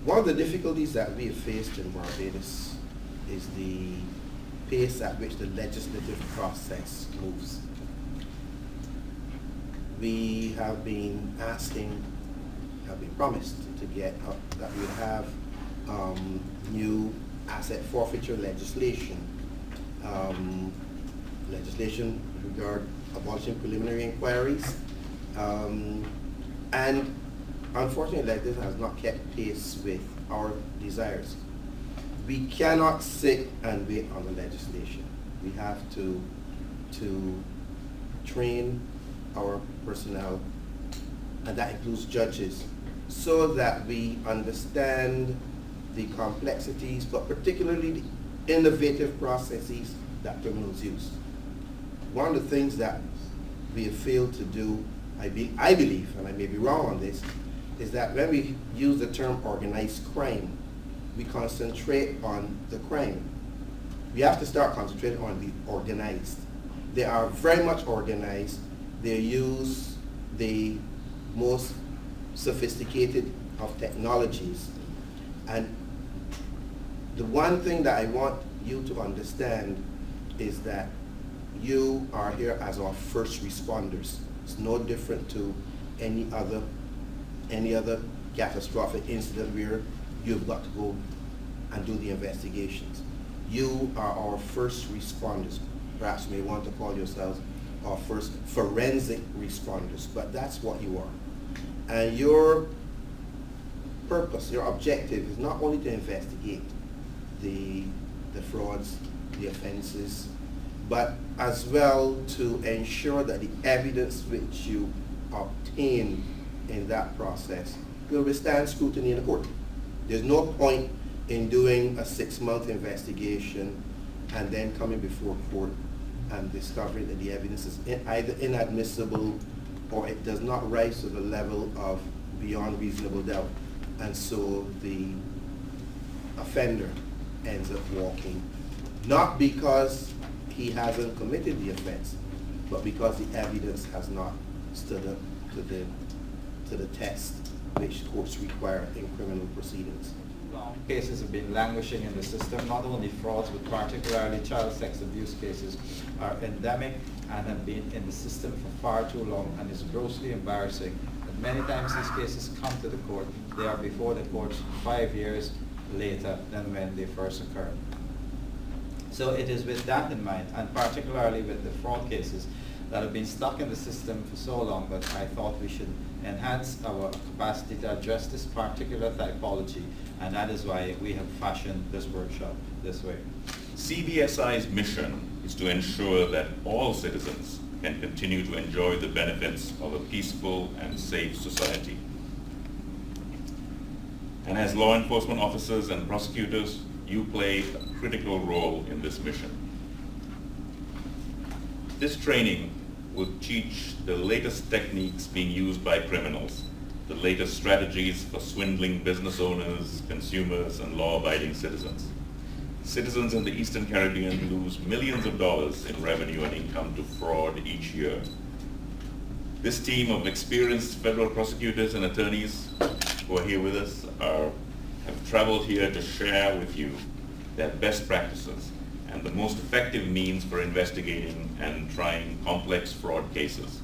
One of the difficulties that we have faced in Barbados is the pace at which the legislative process moves. We have been promised to get that we would have new asset forfeiture legislation, legislation with regard abolishing preliminary inquiries, and unfortunately, this has not kept pace with our desires. We cannot sit and wait on the legislation. We have to train our personnel, and that includes judges, so that we understand the complexities, but particularly the innovative processes that criminals use. One of the things that we have failed to do, I believe, and I may be wrong on this, is that when we use the term organized crime, we concentrate on the crime. We have to start concentrating on the organized. They are very much organized. They use the most sophisticated of technologies. And the one thing that I want you to understand is that you are here as our first responders. It's no different to any other catastrophic incident where you've got to go and do the investigations. You are our first responders. Perhaps you may want to call yourselves our first forensic responders, but that's what you are. And your purpose, your objective is not only to investigate the frauds, the offenses, but as well to ensure that the evidence which you obtain in that process will withstand scrutiny in the court. There's no point in doing a 6-month investigation and then coming before court and discovering that the evidence is either inadmissible or it does not rise to the level of beyond reasonable doubt. And so the offender ends up walking, not because he hasn't committed the offense, but because the evidence has not stood up to the test which courts require in criminal proceedings. Cases have been languishing in the system. Not only frauds, but particularly child sex abuse cases are endemic and have been in the system for far too long, and it's grossly embarrassing that many times these cases come to the court, they are before the courts 5 years later than when they first occurred. So it is with that in mind, and particularly with the fraud cases that have been stuck in the system for so long, that I thought we should enhance our capacity to address this particular typology, and that is why we have fashioned this workshop this way. CBSI's mission is to ensure that all citizens can continue to enjoy the benefits of a peaceful and safe society. And as law enforcement officers and prosecutors, you play a critical role in this mission. This training will teach the latest techniques being used by criminals, the latest strategies for swindling business owners, consumers, and law-abiding citizens. Citizens in the Eastern Caribbean lose millions of dollars in revenue and income to fraud each year. This team of experienced federal prosecutors and attorneys who are here with us have traveled here to share with you their best practices and the most effective means for investigating and trying complex fraud cases.